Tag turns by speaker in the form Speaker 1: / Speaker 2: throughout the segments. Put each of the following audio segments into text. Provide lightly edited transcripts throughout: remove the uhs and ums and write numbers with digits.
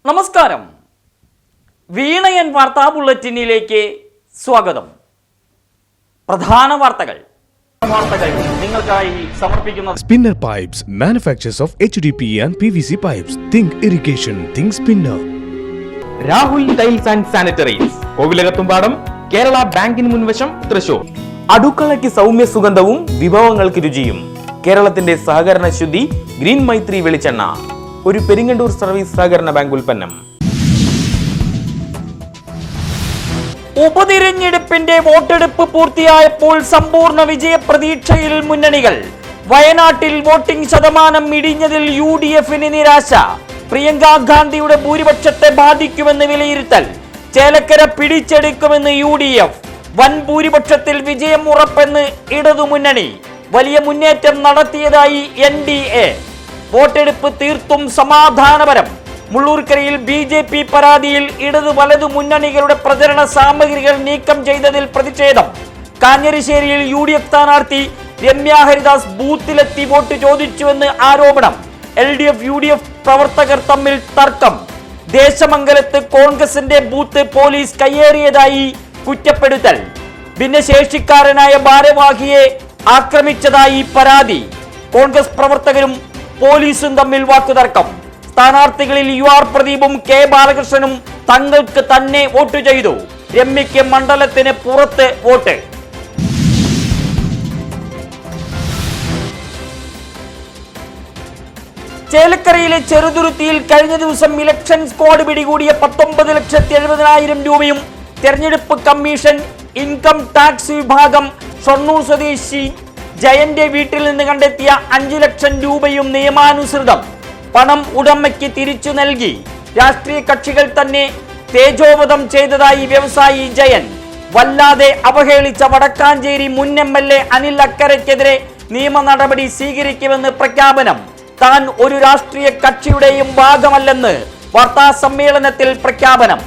Speaker 1: നമസ്കാരം. വീണയൻ വാർത്താ ബുള്ളറ്റിനിലേക്ക് സ്വാഗതം. പ്രധാന വാർത്തകൾ നിങ്ങൾക്കായി സമർപ്പിക്കുന്നത്
Speaker 2: Spinner Pipes, manufacturers of HDPE and PVC pipes. Think irrigation, think Spinner.
Speaker 3: Rahul tiles and sanitaries, Kovilakathumpadam, Kerala ബാങ്കിന് മുൻവശം, തൃശൂർ. അടുക്കളയ്ക്ക് സൗമ്യ സുഗന്ധവും വിഭവങ്ങൾക്ക് രുചിയും. കേരളത്തിന്റെ സഹകരണ ശുദ്ധി ഗ്രീൻ മൈത്രി വെളിച്ചെണ്ണ, ഒരു പെരിങ്ങണ്ടൂർ സർവീസ് സഹകരണ ബാങ്ക് ഉൽപ്പന്നം.
Speaker 1: ഉപതിരഞ്ഞെടുപ്പിന്റെ വോട്ടെടുപ്പ് പൂർത്തിയായപ്പോൾ സമ്പൂർണ്ണ വിജയ പ്രതീക്ഷയിൽ മുന്നണികൾ. വയനാട്ടിൽ വോട്ടിംഗ് ശതമാനം ഇടിഞ്ഞതിൽ UDFന് നിരാശ. പ്രിയങ്ക ഗാന്ധിയുടെ ഭൂരിപക്ഷത്തെ ബാധിക്കുമെന്ന് വിലയിരുത്തൽ. ചേലക്കര പിടിച്ചെടുക്കുമെന്ന് UDF. വൻ ഭൂരിപക്ഷത്തിൽ വിജയം ഉറപ്പെന്ന് ഇടതുമുന്നണി. വലിയ മുന്നേറ്റം നടത്തിയതായി NDA. വോട്ടെടുപ്പ് തീർത്തും സമാധാനപരം. മുള്ളൂർക്കരയിൽ BJP പരാതിയിൽ ഇടതു വലതു മുന്നണികളുടെ പ്രചരണ സാമഗ്രികൾ നീക്കം ചെയ്തതിൽ പ്രതിഷേധം. കാഞ്ഞിരശ്ശേരിയിൽ UDF സ്ഥാനാർത്ഥി രമ്യ ഹരിദാസ് ബൂത്തിലെത്തി വോട്ട് ചോദിച്ചുവെന്ന് ആരോപണം. LDF UDF പ്രവർത്തകർ തമ്മിൽ തർക്കം. ദേശമംഗലത്ത് കോൺഗ്രസിന്റെ ബൂത്ത് പോലീസ് കയ്യേറിയതായി കുറ്റപ്പെടുത്തൽ. ഭിന്നശേഷിക്കാരനായ ഭാരവാഹിയെ ആക്രമിച്ചതായി പരാതി. കോൺഗ്രസ് പ്രവർത്തകരും പോലീസും തമ്മിൽ വാക്കുതർക്കം. സ്ഥാനാർത്ഥികളിൽ UR പ്രദീപും K ബാലകൃഷ്ണനും തങ്ങൾക്ക് തന്നെ വോട്ട് ചെയ്തു. രമ്യയ്ക്ക് മണ്ഡലത്തിന് പുറത്ത് വോട്ട്. ചേലക്കരയിലെ ചെറുതുരുത്തിയിൽ കഴിഞ്ഞ ദിവസം ഇലക്ഷൻ സ്ക്വാഡ് പിടികൂടിയ 19,70,000 രൂപയും തെരഞ്ഞെടുപ്പ് കമ്മീഷൻ ഇൻകം ടാക്സ് വിഭാഗം ഷൊർണൂർ സ്വദേശി ജയന്റെ വീട്ടിൽ നിന്ന് കണ്ടെത്തിയ 5 ലക്ഷം രൂപയും നിയമാനുസൃതം പണം ഉടമയ്ക്ക് തിരിച്ചു നൽകി. രാഷ്ട്രീയ കക്ഷികൾ തന്നെ തേജോവധം ചെയ്തതായി വ്യവസായി ജയൻ. വല്ലാതെ അവഹേളിച്ച വടക്കാഞ്ചേരി മുൻ MLA അനിൽ അക്കരയ്ക്കെതിരെ നിയമ നടപടി സ്വീകരിക്കുമെന്ന് പ്രഖ്യാപനം. താൻ ഒരു രാഷ്ട്രീയ കക്ഷിയുടെയും ഭാഗമല്ലെന്ന് വാർത്താ സമ്മേളനത്തിൽ പ്രഖ്യാപനം.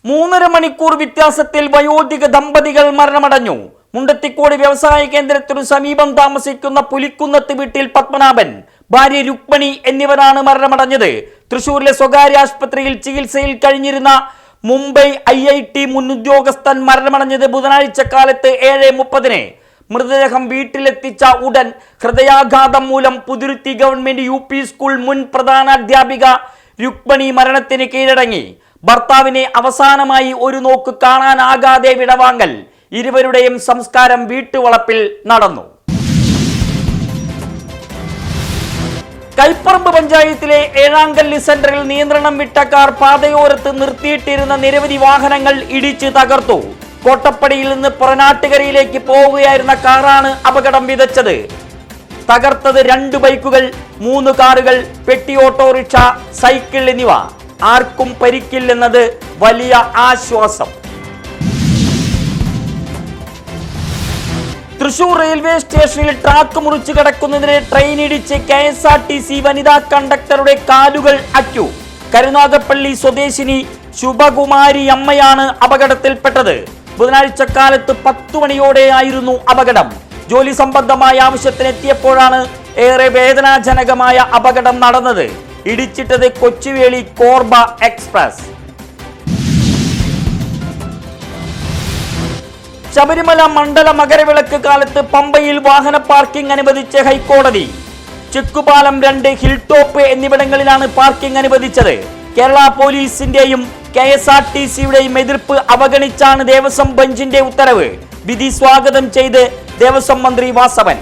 Speaker 1: മൂന്നര മണിക്കൂർ വ്യത്യാസത്തിൽ വയോധിക ദമ്പതികൾ മരണമടഞ്ഞു. മുണ്ടത്തിക്കോട് വ്യവസായ കേന്ദ്രത്തിനു സമീപം താമസിക്കുന്ന പുലിക്കുന്നത്ത് വീട്ടിൽ പത്മനാഭൻ, ഭാര്യ രുക്മണി എന്നിവരാണ് മരണമടഞ്ഞത്. തൃശൂരിലെ സ്വകാര്യ ആശുപത്രിയിൽ ചികിത്സയിൽ കഴിഞ്ഞിരുന്ന മുംബൈ IIT മുൻ ഉദ്യോഗസ്ഥൻ മരണമടഞ്ഞത് ബുധനാഴ്ച കാലത്ത് 7:30. മൃതദേഹം വീട്ടിലെത്തിച്ച ഉടൻ ഹൃദയാഘാതം മൂലം പുതുരുത്തി ഗവൺമെന്റ് UP സ്കൂൾ മുൻ പ്രധാനാധ്യാപിക രുക്മണി മരണത്തിന് കീഴടങ്ങി. ഭർത്താവിനെ അവസാനമായി ഒരു നോക്ക് കാണാനാകാതെ വിടവാങ്ങൽ. ഇരുവരുടെയും സംസ്കാരം വീട്ടുവളപ്പിൽ നടന്നു. കൈപ്പറമ്പ് പഞ്ചായത്തിലെ ഏഴാങ്കല്ല് സെന്ററിൽ നിയന്ത്രണം വിട്ട കാർ പാതയോരത്ത് നിർത്തിയിട്ടിരുന്ന നിരവധി വാഹനങ്ങൾ ഇടിച്ച് തകർത്തു. കോട്ടപ്പടിയിൽ നിന്ന് പുറനാട്ടുകരയിലേക്ക് പോവുകയായിരുന്ന കാറാണ് അപകടം വിതച്ചത്. തകർത്തത് 2 ബൈക്കുകൾ, 3 കാറുകൾ, പെട്ടി ഓട്ടോറിക്ഷ, സൈക്കിൾ എന്നിവ. ആർക്കും പരിക്കില്ലെന്നത് വലിയ ആശ്വാസം. തൃശൂർ റെയിൽവേ സ്റ്റേഷനിൽ ട്രാക്ക് മുറിച്ചു കടക്കുന്നതിന് ട്രെയിൻ ഇടിച്ച് KSRTC വനിതാ കണ്ടക്ടറുടെ കാലുകൾ അറ്റു. കരുനാഗപ്പള്ളി സ്വദേശിനി ശുഭകുമാരി അമ്മയാണ് അപകടത്തിൽപ്പെട്ടത്. ബുധനാഴ്ച കാലത്ത് 10 മണിയോടെയായിരുന്നു അപകടം. ജോലി സംബന്ധമായ ആവശ്യത്തിനെത്തിയപ്പോഴാണ് ഏറെ വേദനാജനകമായ അപകടം നടന്നത്. ഇടിച്ചിട്ടത് കൊച്ചുവേളി കോർബ എക്സ്പ്രസ്. ശബരിമല മണ്ഡല മകരവിളക്ക് കാലത്ത് പമ്പയിൽ വാഹന പാർക്കിംഗ് അനുവദിച്ച് ഹൈക്കോടതി. ചെക്കുപാലം 2, ഹിൽ ടോപ്പ് എന്നിവിടങ്ങളിലാണ് പാർക്കിംഗ് അനുവദിച്ചത്. കേരള പോലീസിന്റെയും KSRTCയുടെയും എതിർപ്പ് അവഗണിച്ചാണ് ദേവസ്വം ബെഞ്ചിന്റെ ഉത്തരവ്. വിധി സ്വാഗതം ചെയ്ത് ദേവസ്വം മന്ത്രി വാസവൻ.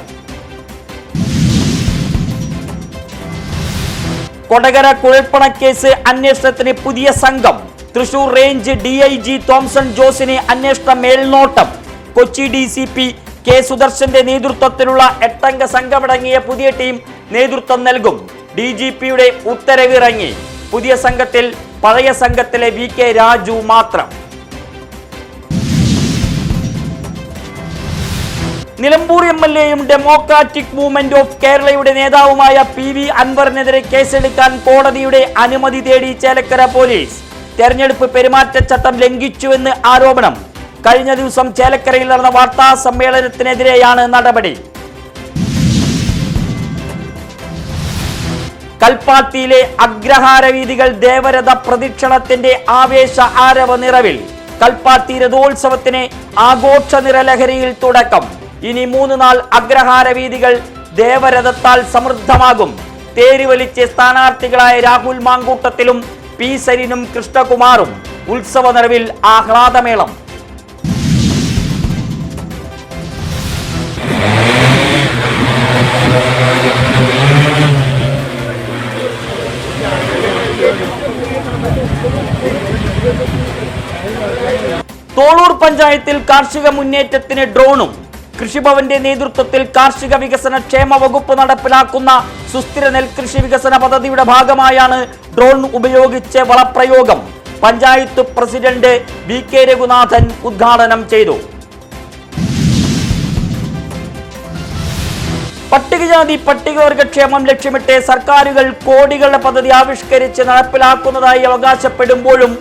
Speaker 1: കൊടകര കുഴൽപ്പണക്കേസ് അന്വേഷണത്തിന് പുതിയ സംഘം. തൃശൂർ റേഞ്ച് DIG തോംസൺ ജോസിന് അന്വേഷണ മേൽനോട്ടം. കൊച്ചി DCP K സുദർശന്റെ നേതൃത്വത്തിലുള്ള 8-അംഗ സംഘമടങ്ങിയ പുതിയ ടീം നേതൃത്വം നൽകും. DGPയുടെ ഉത്തരവിറങ്ങി. പുതിയ സംഘത്തിൽ പഴയ സംഘത്തിലെ VK രാജു മാത്രം. നിലമ്പൂർ MLAയും ഡെമോക്രാറ്റിക് മൂവ്മെന്റ് ഓഫ് കേരളയുടെ നേതാവുമായ PV അൻവറിനെതിരെ കേസെടുക്കാൻ കോടതിയുടെ അനുമതി തേടി ചേലക്കര പോലീസ്. തെരഞ്ഞെടുപ്പ് പെരുമാറ്റച്ചട്ടം ലംഘിച്ചുവെന്ന് ആരോപണം. കഴിഞ്ഞ ദിവസം ചേലക്കരയിൽ നടന്ന വാർത്താ സമ്മേളനത്തിനെതിരെയാണ് നടപടി. കൽപ്പാത്തിയിലെ അഗ്രഹാര വീഥികൾ ദേവരഥ പ്രദക്ഷിണത്തിന്റെ ആവേശ ആരവ നിറവിൽ. കൽപ്പാത്തി രഥോത്സവത്തിന് ആഘോഷ നിറലഹരിയിൽ തുടക്കം. ഇനി 3 നാൾ അഗ്രഹാര വീഥികൾ ദേവരഥത്താൽ സമൃദ്ധമാകും. തേരുവലിച്ച് സ്ഥാനാർത്ഥികളായ രാഹുൽ മാങ്കൂട്ടത്തിലും പി സരിനും കൃഷ്ണകുമാറും. ഉത്സവ നിറവിൽ ആഹ്ലാദമേളം. തോളൂർ പഞ്ചായത്തിൽ കാർഷിക മുന്നേറ്റത്തിന് ഡ്രോണും. കൃഷിഭവന്റെ നേതൃത്വത്തിൽ കാർഷിക വികസന ക്ഷേമ വകുപ്പ് നടപ്പിലാക്കുന്ന സുസ്ഥിര നെൽകൃഷി വികസന പദ്ധതിയുടെ ഭാഗമായാണ് ഡ്രോൺ ഉപയോഗിച്ച് വളപ്രയോഗം. പഞ്ചായത്ത് പ്രസിഡന്റ് VK രഘുനാഥൻ ഉദ്ഘാടനം ചെയ്തു. പട്ടികജാതി പട്ടികവർഗ ക്ഷേമം ലക്ഷ്യമിട്ട് സർക്കാരുകൾ കോടികളുടെ പദ്ധതി ആവിഷ്കരിച്ച് നടപ്പിലാക്കുന്നതായി അവകാശപ്പെടുമ്പോഴും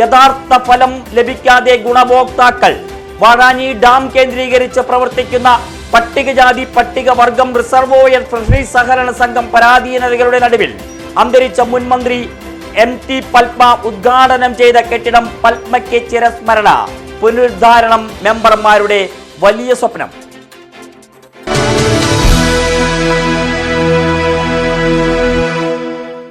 Speaker 1: യഥാർത്ഥ ഫലം ലഭിക്കാതെ ഗുണഭോക്താക്കൾ. വാഴാനി ഡാം കേന്ദ്രീകരിച്ച് പ്രവർത്തിക്കുന്ന പട്ടികജാതി പട്ടികവർഗം റിസർവോയർ ട്രഷറി സഹകരണ സംഘം പരാധീനതകളുടെ നടുവിൽ അന്തരിച്ച മുൻ മന്ത്രി MT പത്മ ഉദ്ഘാടനം ചെയ്ത കെട്ടിടം പത്മയ്ക്ക് ചിരസ്മരണ. പുനരുദ്ധാരണം മെമ്പർമാരുടെ വലിയ സ്വപ്നം.